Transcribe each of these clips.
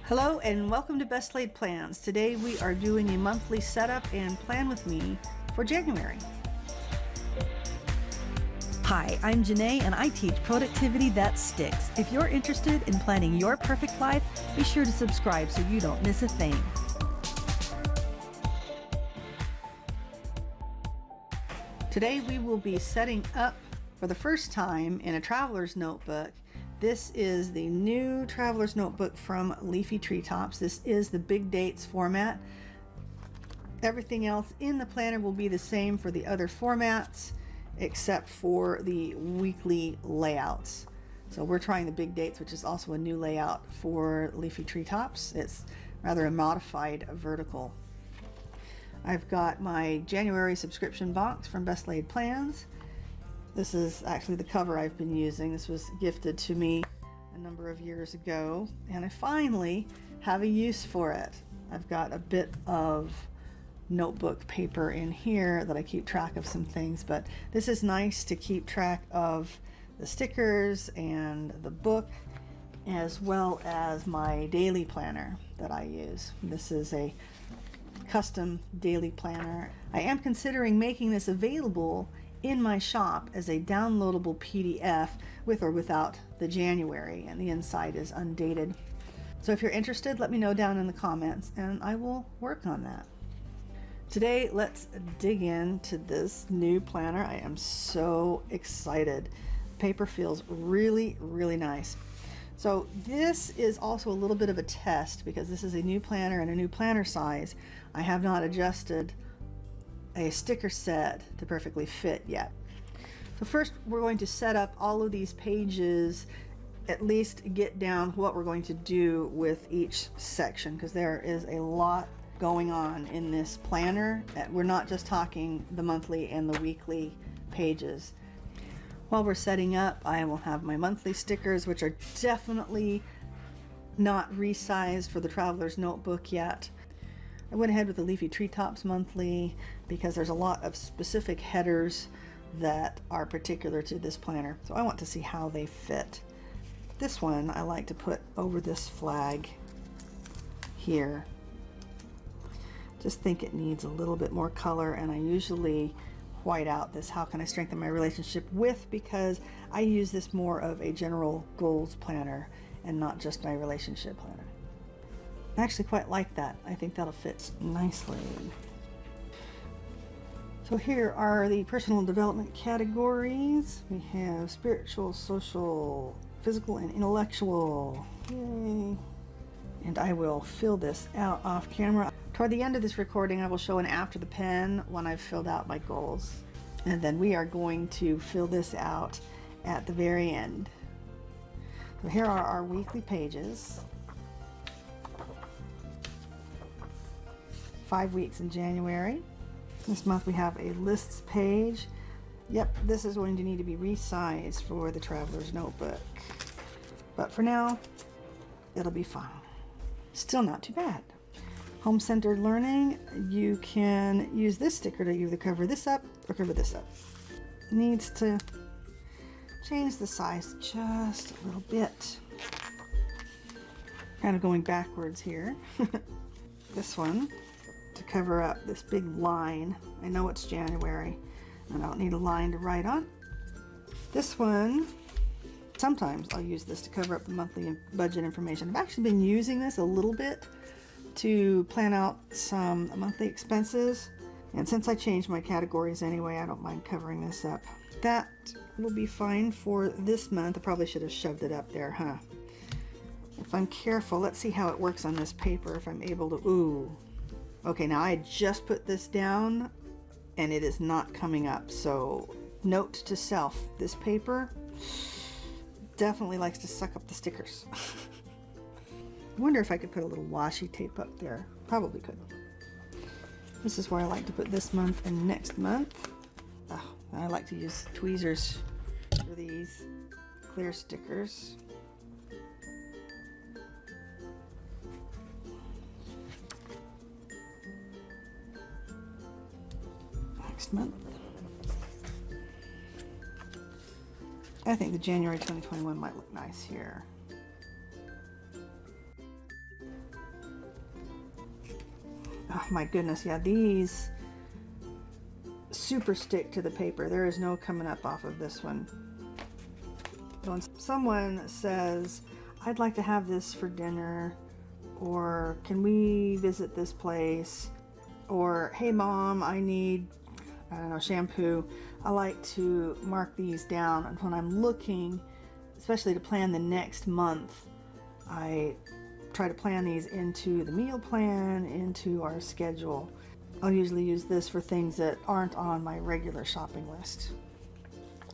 Hello and welcome to Best Laid Plans. Today we are doing a monthly setup and plan with me for January. Hi, I'm Janae and I teach productivity that sticks. If you're interested in planning your perfect life, be sure to subscribe so you don't miss a thing. Today we will be setting up for the first time in a traveler's notebook. This is the new traveler's notebook from Leafy Treetops. This is the big dates format. Everything else in the planner will be the same for the other formats except for the weekly layouts. So we're trying the big dates, which is also a new layout for Leafy Treetops. It's rather a modified vertical. I've got my January subscription box from Best Laid Plans. This is actually the cover I've been using. This was gifted to me a number of years ago, and I finally have a use for it. I've got a bit of notebook paper in here that I keep track of some things, but this is nice to keep track of the stickers and the book, as well as my daily planner that I use. This is a custom daily planner. I am considering making this available in my shop as a downloadable PDF with or without the January, and the inside is undated. So if you're interested, let me know down in the comments and I will work on that. Today, let's dig into this new planner. I am so excited. Paper feels really, really nice. So this is also a little bit of a test because this is a new planner and a new planner size. I have not adjusted a sticker set to perfectly fit yet. So first we're going to set up all of these pages, at least get down what we're going to do with each section, because there is a lot going on in this planner. We're not just talking the monthly and the weekly pages. While we're setting up, I will have my monthly stickers, which are definitely not resized for the Traveler's Notebook yet. I went ahead with the Leafy Treetops monthly because there's a lot of specific headers that are particular to this planner, so I want to see how they fit. This one I like to put over this flag here. Just think it needs a little bit more color, and I usually white out this how can I strengthen my relationship with, because I use this more of a general goals planner and not just my relationship planner. I actually quite like that. I think that'll fit nicely. So here are the personal development categories. We have spiritual, social, physical, and intellectual. Yay. And I will fill this out off camera. Toward the end of this recording, I will show an after the pen when I've filled out my goals. And then we are going to fill this out at the very end. So here are our weekly pages. 5 weeks in January. This month we have a lists page. Yep, this is going to need to be resized for the Traveler's Notebook. But for now, it'll be fine. Still not too bad. Home-centered learning, you can use this sticker to either cover this up or cover this up. Needs to change the size just a little bit. Kind of going backwards here. This one, to cover up this big line. I know it's January. I don't need a line to write on. This one, sometimes I'll use this to cover up the monthly budget information. I've actually been using this a little bit to plan out some monthly expenses, and since I changed my categories anyway, I don't mind covering this up. That will be fine for this month. I probably should have shoved it up there, huh? If I'm careful, let's see how it works on this paper, if I'm able to, ooh. Okay, now I just put this down and it is not coming up, so note to self, this paper definitely likes to suck up the stickers. I wonder if I could put a little washi tape up there. Probably could. This is where I like to put this month and next month. Oh, I like to use tweezers for these clear stickers. Next month. I think the January 2021 might look nice here. Oh my goodness, yeah, these super stick to the paper. There is no coming up off of this one. When someone says, I'd like to have this for dinner, or can we visit this place, or hey mom, I need, I don't know, shampoo, I like to mark these down. And when I'm looking, especially to plan the next month, I try to plan these into the meal plan, into our schedule. I'll usually use this for things that aren't on my regular shopping list.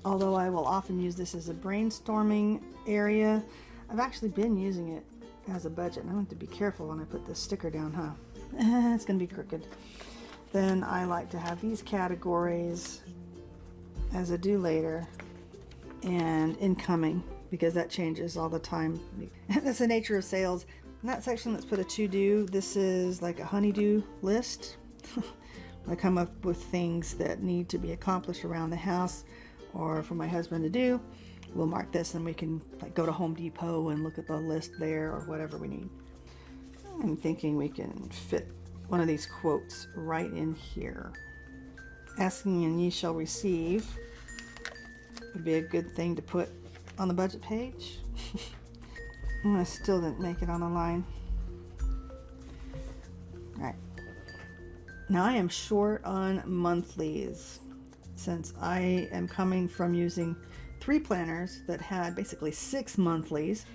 Although I will often use this as a brainstorming area, I've actually been using it as a budget. I have to be careful when I put this sticker down, huh? It's gonna be crooked. Then I like to have these categories as a due later and incoming, because that changes all the time. That's the nature of sales. In that section, let's put a to-do. This is like a honeydew list. I come up with things that need to be accomplished around the house or for my husband to do. We'll mark this and we can like go to Home Depot and look at the list there or whatever we need. I'm thinking we can fit one of these quotes right in here. Asking and ye shall receive would be a good thing to put on the budget page. I still didn't make it on the line. All right. Now I am short on monthlies, since I am coming from using 3 planners that had basically 6 monthlies,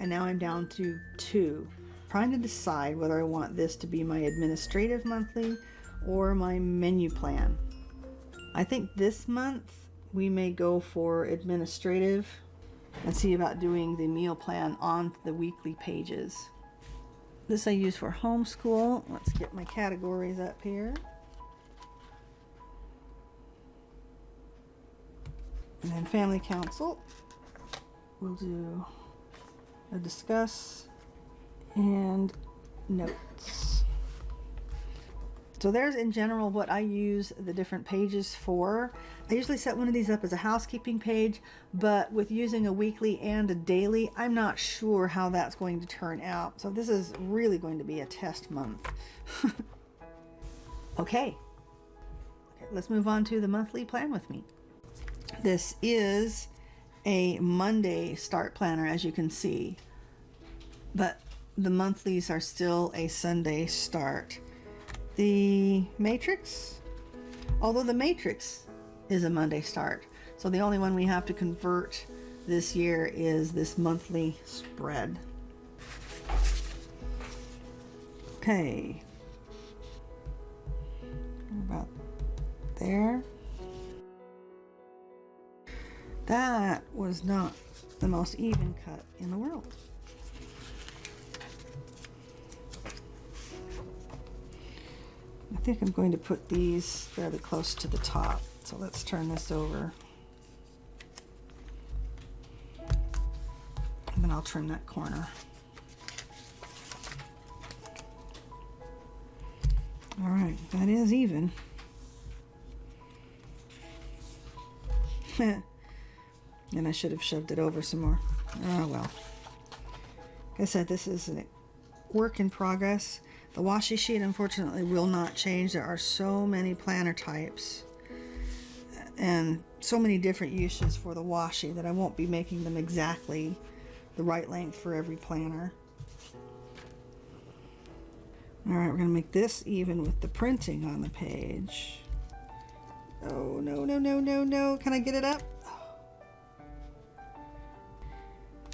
and now I'm down to 2. Trying to decide whether I want this to be my administrative monthly or my menu plan. I think this month we may go for administrative and see about doing the meal plan on the weekly pages. This I use for homeschool. Let's get my categories up here. And then family council, we'll do a discuss and notes. So there's in general what I use the different pages for. I usually set one of these up as a housekeeping page, but with using a weekly and a daily, I'm not sure how that's going to turn out. So this is really going to be a test month. Okay, let's move on to the monthly plan with me. This is a Monday start planner, as you can see, but the monthlies are still a Sunday start. The matrix, although the matrix is a Monday start, so the only one we have to convert this year is this monthly spread. Okay, about there. That was not the most even cut in the world. I think I'm going to put these fairly close to the top. So let's turn this over. And then I'll trim that corner. All right, that is even. And I should have shoved it over some more. Oh well. Like I said, this is a work in progress. The washi sheet unfortunately will not change. There are so many planner types and so many different uses for the washi that I won't be making them exactly the right length for every planner. Alright, we're going to make this even with the printing on the page. Oh, no, no, no, no, no. Can I get it up?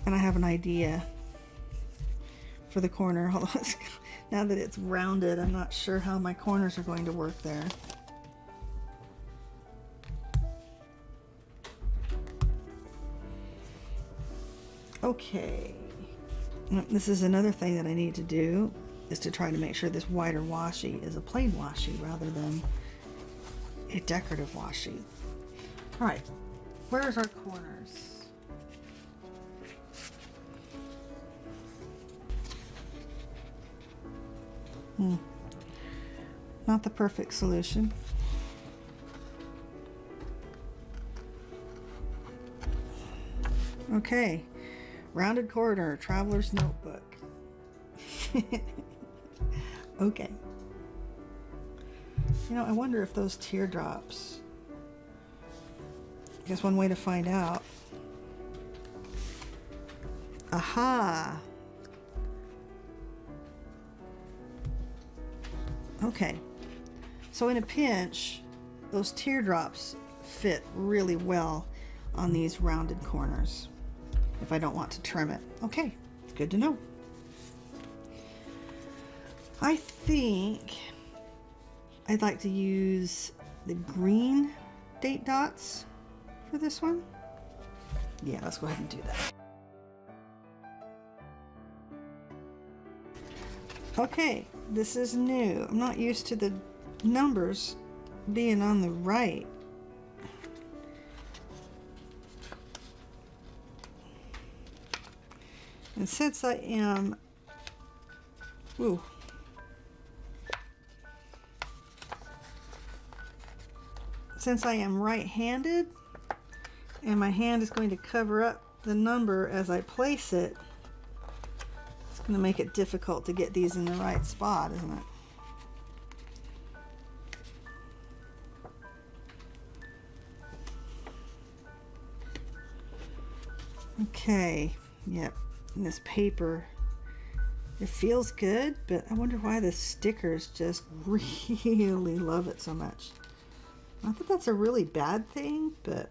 And I have an idea for the corner. Although now that it's rounded, I'm not sure how my corners are going to work there. Okay. This is another thing that I need to do, is to try to make sure this wider washi is a plain washi rather than a decorative washi. All right, where's our corners? Not the perfect solution. Okay, rounded corner, traveler's notebook. Okay, You know, I wonder if those teardrops, I guess one way to find out. Aha! Okay, so in a pinch, those teardrops fit really well on these rounded corners if I don't want to trim it. Okay, it's good to know. I think I'd like to use the green date dots for this one. Yeah, let's go ahead and do that. Okay, this is new. I'm not used to the numbers being on the right. And since I am, since I am right-handed and my hand is going to cover up the number as I place it, it's going to make it difficult to get these in the right spot, isn't it? Okay, yep, and this paper, it feels good, but I wonder why the stickers just really love it so much. Not that that's a really bad thing, but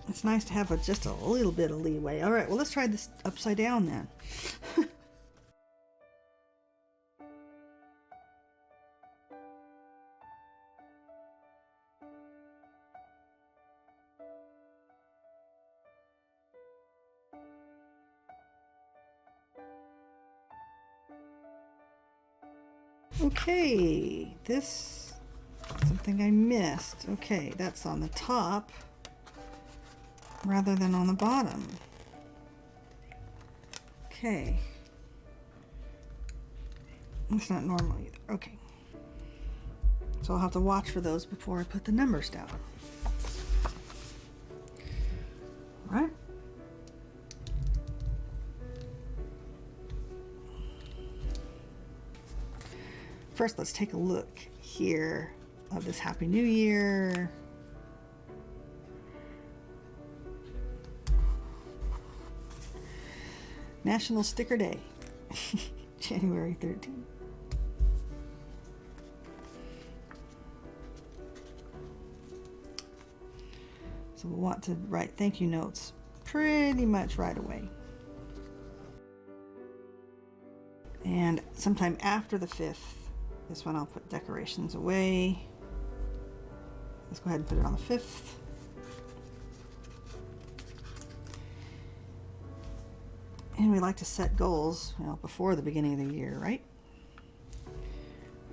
it's nice to have just a little bit of leeway. All right, well, let's try this upside down then. Okay, this something I missed. Okay, that's on the top rather than on the bottom. Okay. It's not normal either. Okay. So I'll have to watch for those before I put the numbers down. All right. First, let's take a look here of this Happy New Year. National Sticker Day, January 13th. So we'll want to write thank you notes pretty much right away. And sometime after the 5th, this one I'll put decorations away. Let's go ahead and put it on the 5th. And we like to set goals, you know, before the beginning of the year, right?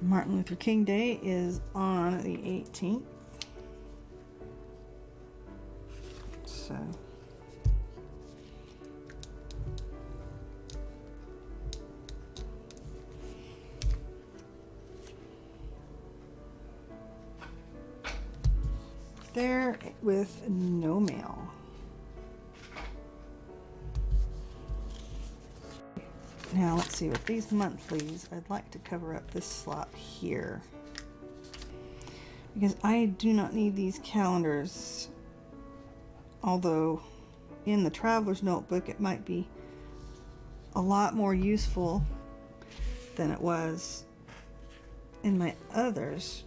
Martin Luther King Day is on the 18th. So there with no mail. Now let's see, with these monthlies, I'd like to cover up this slot here because I do not need these calendars, although in the traveler's notebook it might be a lot more useful than it was in my others.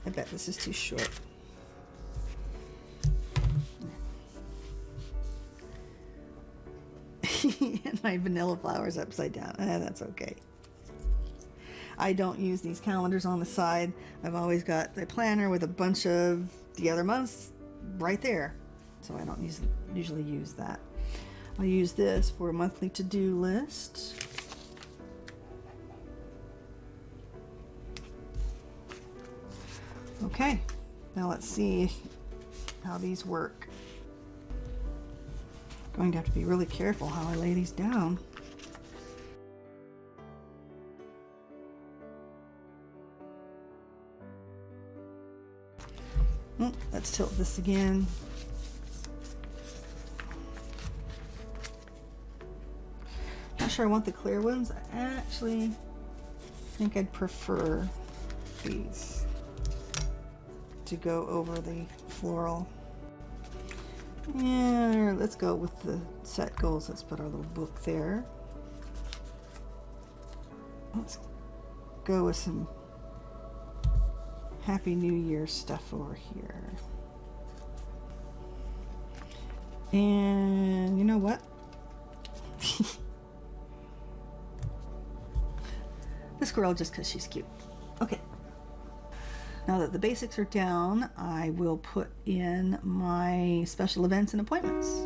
I bet this is too short. And my vanilla flowers upside down. That's okay. I don't use these calendars on the side. I've always got the planner with a bunch of the other months right there. So I don't usually use that. I'll use this for a monthly to-do list. Okay, now let's see how these work. Going to have to be really careful how I lay these down. Let's tilt this again. Not sure I want the clear ones. Actually, think I'd prefer these to go over the floral. And let's go with the set goals. Let's put our little book there. Let's go with some Happy New Year stuff over here. And you know what? This girl, just because she's cute. Okay. Now that the basics are down, I will put in my special events and appointments.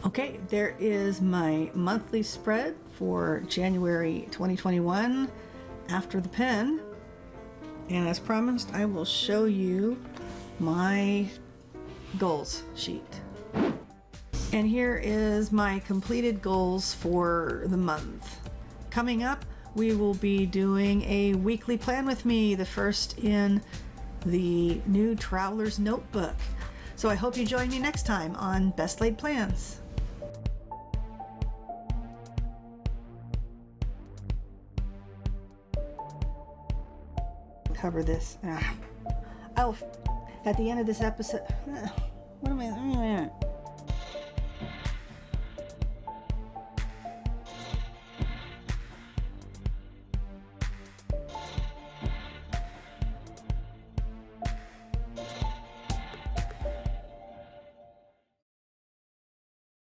Okay, there is my monthly spread for January 2021 after the pen. And as promised, I will show you my goals sheet. And here is my completed goals for the month. Coming up, we will be doing a weekly plan with me, the first in the new Traveler's Notebook. So I hope you join me next time on Best Laid Plans. Cover this. I'll at the end of this episode. What am I?